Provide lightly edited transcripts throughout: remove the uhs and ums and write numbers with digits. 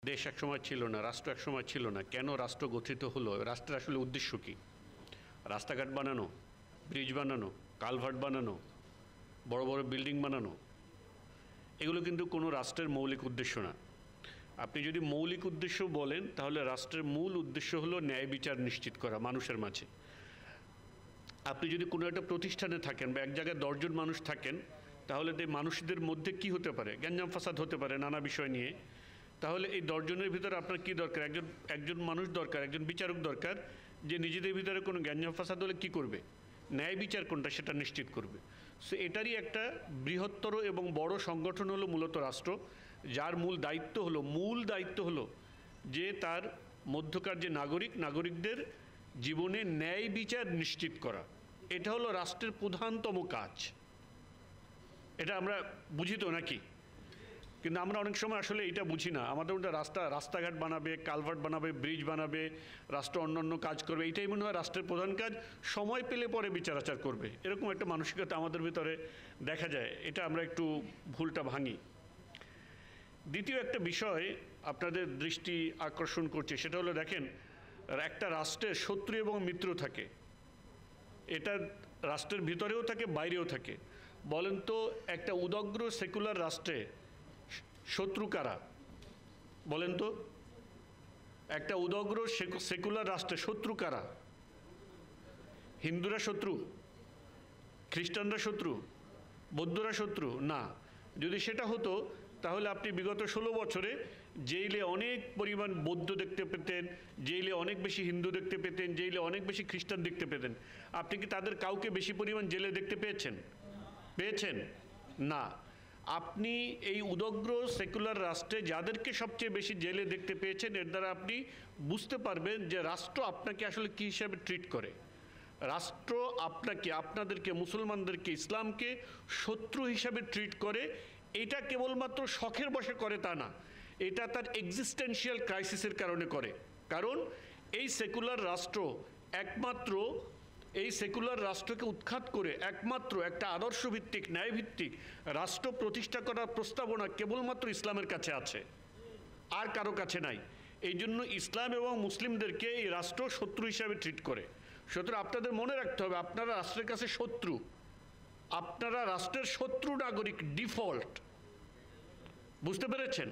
দেশ একসময় ছিল না, রাষ্ট্র একসময় ছিল না, কেন রাষ্ট্র গঠিত হলো, রাষ্ট্রের আসলে উদ্দেশ্য কী? রাস্তাঘাট বানানো, ব্রিজ বানানো, কালভার্ট বানানো, বড় বড় বিল্ডিং বানানো, এগুলো কিন্তু কোনো রাষ্ট্রের মৌলিক উদ্দেশ্য না। আপনি যদি মৌলিক উদ্দেশ্য বলেন তাহলে রাষ্ট্রের মূল উদ্দেশ্য হলো ন্যায় বিচার নিশ্চিত করা মানুষের মাঝে। আপনি যদি কোনো একটা প্রতিষ্ঠানে থাকেন বা এক জায়গায় 10 জন মানুষ থাকেন, তাহলে এই মানুষদের মধ্যে কি হতে পারে? গ্যাঞ্জাম ফাসাদ হতে পারে নানা বিষয় নিয়ে। তাহলে এই 10 জনের ভিতরে আপনার কি দরকার? একজন মানুষ দরকার, একজন বিচারক দরকার, যে নিজেদের ভিতরে কোনো গ্যাঞ্জাম ফাসাদ হলে কী করবে? ন্যায় বিচার কোনটা সেটা নিশ্চিত করবে। সো এটারই একটা বৃহত্তর এবং বড় সংগঠন হলো মূলত রাষ্ট্র, যার মূল দায়িত্ব হলো যে তার মধ্যকার যে নাগরিকদের জীবনে ন্যায় বিচার নিশ্চিত করা। এটা হলো রাষ্ট্রের প্রধানতম কাজ। এটা আমরা বুঝি তো নাকি? কিন্তু আমরা অনেক সময় আসলে এটা বুঝি না। আমাদের মধ্যে রাস্তাঘাট বানাবে, কালভার্ট বানাবে, ব্রিজ বানাবে, রাষ্ট্র অন্যান্য কাজ করবে, এটাই মনে হয় রাষ্ট্রের প্রধান কাজ। সময় পেলে পরে বিচার আচার করবে, এরকম একটা মানসিকতা আমাদের ভিতরে দেখা যায়। এটা আমরা একটু ভুলটা ভাঙি। দ্বিতীয় একটা বিষয় আপনাদের দৃষ্টি আকর্ষণ করছে, সেটা হলো দেখেন, একটা রাষ্ট্রের শত্রু এবং মিত্র থাকে। এটা রাষ্ট্রের ভিতরেও থাকে, বাইরেও থাকে। বলেন তো একটা উদগ্র সেকুলার রাষ্ট্রে শত্রু কারা? বলেন তো, একটা উদগ্র সেকুলার রাষ্ট্রে শত্রু কারা? হিন্দুরা শত্রু? খ্রিস্টানরা শত্রু? বৌদ্ধরা শত্রু? না। যদি সেটা হতো তাহলে আপনি বিগত 16 বছরে জেইলে অনেক পরিমাণ বৌদ্ধ দেখতে পেতেন, জেইলে অনেক বেশি হিন্দু দেখতে পেতেন, জেইলে অনেক বেশি খ্রিস্টান দেখতে পেতেন। আপনি কি তাদের কাউকে বেশি পরিমাণ জেলে দেখতে পেয়েছেন? না। আপনি এই উদগ্র সেকুলার রাষ্ট্রে যাদেরকে সবচেয়ে বেশি জেলে দেখতে পেয়েছেন, এর দ্বারা আপনি বুঝতে পারবেন যে রাষ্ট্র আপনাকে আসলে কী হিসাবে ট্রিট করে। রাষ্ট্র আপনাদেরকে, মুসলমানদেরকে, ইসলামকে শত্রু হিসাবে ট্রিট করে। এটা কেবলমাত্র শখের বশে করে তা না, এটা তার এক্সিস্টেন্সিয়াল ক্রাইসিসের কারণে করে। কারণ এই সেকুলার রাষ্ট্রকে উৎখাত করে একমাত্র একটা আদর্শভিত্তিক, ন্যায়ভিত্তিক রাষ্ট্র প্রতিষ্ঠা করার প্রস্তাবনা কেবলমাত্র ইসলামের কাছে আছে, আর কারো কাছে নাই। এই জন্য ইসলাম এবং মুসলিমদেরকে এই রাষ্ট্র শত্রু হিসাবে ট্রিট করে। সুতরাং আপনাদের মনে রাখতে হবে, আপনারা রাষ্ট্রের কাছে শত্রু, আপনারা রাষ্ট্রের শত্রু নাগরিক ডিফল্ট। বুঝতে পেরেছেন?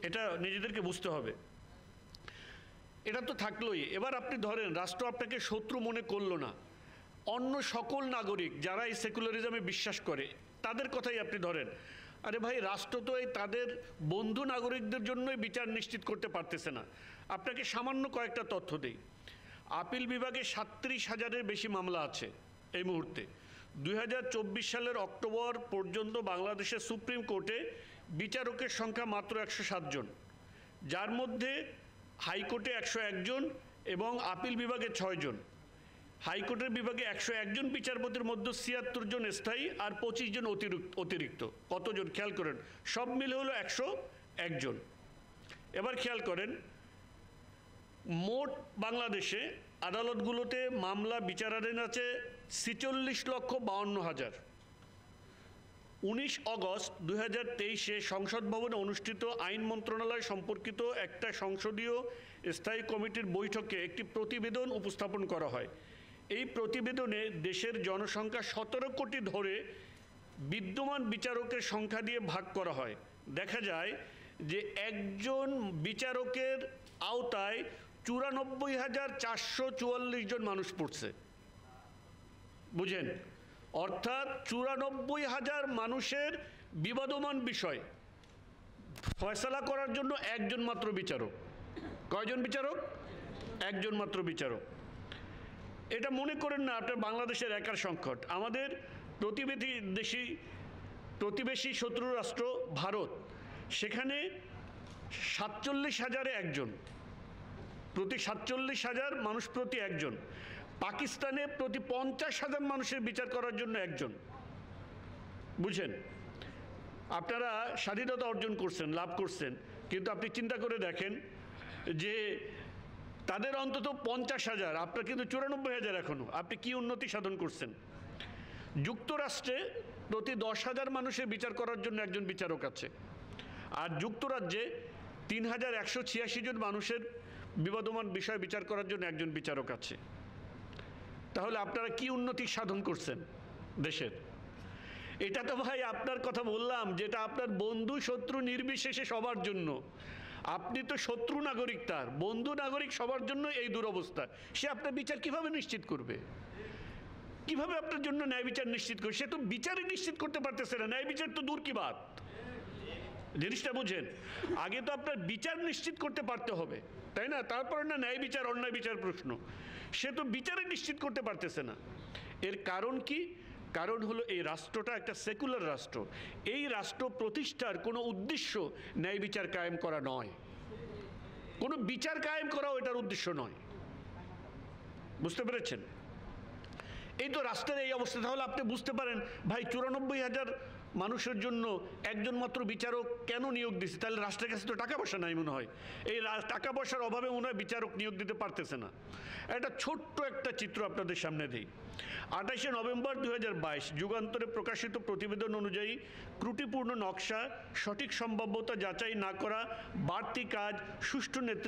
এটা নিজেদেরকে বুঝতে হবে। এটা তো থাকলোই। এবার আপনি ধরেন রাষ্ট্র আপনাকে শত্রু মনে করলো না, অন্য সকল নাগরিক যারা এই সেকুলারিজমে বিশ্বাস করে তাদের কথাই আপনি ধরেন। আরে ভাই, রাষ্ট্র তো এই তাদের বন্ধু নাগরিকদের জন্যই বিচার নিশ্চিত করতে পারতেছে না। আপনাকে সামান্য কয়েকটা তথ্য দেই। আপিল বিভাগে 37,000-এর বেশি মামলা আছে এই মুহূর্তে। 2024 সালের অক্টোবর পর্যন্ত বাংলাদেশের সুপ্রিম কোর্টে বিচারকের সংখ্যা মাত্র 107 জন, যার মধ্যে হাইকোর্টে 101 জন এবং আপিল বিভাগে 6 জন। হাইকোর্টের বিভাগে 101 জন বিচারপতির মধ্যে 76 জন স্থায়ী আর 25 জন অতিরিক্ত। কতজন খেয়াল করেন? সব মিলে হলো 101 জন। এবার খেয়াল করেন, মোট বাংলাদেশে আদালতগুলোতে মামলা বিচারাধীন আছে 46,52,000। 19 অগস্ট 2023-এ সংসদ ভবনে অনুষ্ঠিত আইন মন্ত্রণালয় সম্পর্কিত একটা সংসদীয় স্থায়ী কমিটির বৈঠকে একটি প্রতিবেদন উপস্থাপন করা হয়। এই প্রতিবেদনে দেশের জনসংখ্যা 17 কোটি ধরে বিদ্যমান বিচারকের সংখ্যা দিয়ে ভাগ করা হয়। দেখা যায় যে একজন বিচারকের আওতায় 94,444 জন মানুষ পড়ছে। বুঝেন? অর্থাৎ 94,000 মানুষের বিবাদমান বিষয় ফয়সালা করার জন্য একজন মাত্র বিচারক। কয়জন বিচারক? একজন মাত্র বিচারক। এটা মনে করেন না আপনার বাংলাদেশের একার সংকট। আমাদের প্রতিবেশী শত্রু রাষ্ট্র ভারত, সেখানে 47,000-এ একজন, প্রতি 47,000 মানুষ প্রতি একজন। পাকিস্তানে প্রতি 50,000 মানুষের বিচার করার জন্য একজন। বুঝেন? আপনারা স্বাধীনতা অর্জন করছেন, লাভ করছেন, কিন্তু আপনি চিন্তা করে দেখেন যে তাদের অন্তত 50,000, আপনার কিন্তু 94,000 এখনো। আপনি কি উন্নতি সাধন করছেন? যুক্তরাষ্ট্রে প্রতি 10,000 মানুষের বিচার করার জন্য একজন বিচারক আছে, আর যুক্তরাজ্যে 3186 জন মানুষের বিবাদমান বিষয় বিচার করার জন্য একজন বিচারক আছে। তাহলে আপনারা কি উন্নতি সাধন করছেন দেশের? এটা তো ভাই আপনার কথা বললাম, যেটা আপনার বন্ধু শত্রু নির্বিশেষে সবার জন্য। আপনি তো শত্রু নাগরিক, তার বন্ধু নাগরিক সবার জন্য এই দুরবস্থা। সে আপনার বিচার কিভাবে নিশ্চিত করবে? কিভাবে আপনার জন্য ন্যায় বিচার নিশ্চিত করবে? সে তো বিচারই নিশ্চিত করতে পারতেছে না, ন্যায় বিচার তো দূর কি বাত। জিনিসটা বুঝেন, আগে তো আপনার বিচার নিশ্চিত করতে পারতে হবে, তাই না? তারপরে না ন্যায় বিচার অন্যায় বিচার প্রশ্ন। সে তো বিচারে নিশ্চিত করতে পারতেছে না। এর কারণ কি? কারণ হলো এই রাষ্ট্রটা একটা সেকুলার রাষ্ট্র। এই রাষ্ট্র প্রতিষ্ঠার কোনো উদ্দেশ্য ন্যায় বিচার কায়েম করা নয়, কোনো বিচার কায়েম করাও এটার উদ্দেশ্য নয়। বুঝতে পেরেছেন? এই তো রাষ্ট্রের এই অবস্থা। তাহলে আপনি বুঝতে পারেন ভাই 94,000 মানুষের জন্য একজন মাত্র বিচারক কেন নিয়োগ দিচ্ছে? তাহলে রাষ্ট্রের কাছে তো টাকা পয়সা নাই মনে হয়। এই টাকা পয়সার অভাবে মনে হয় বিচারক নিয়োগ দিতে পারতেছে না। একটা ছোট্ট একটা চিত্র আপনাদের সামনে দিই। 28শে নভেম্বর 2022 যুগান্তরে প্রকাশিত প্রতিবেদন অনুযায়ী ত্রুটিপূর্ণ নকশা, সঠিক সম্ভাব্যতা যাচাই না করা, বাড়তি কাজ, সুষ্ঠু নেতৃত্ব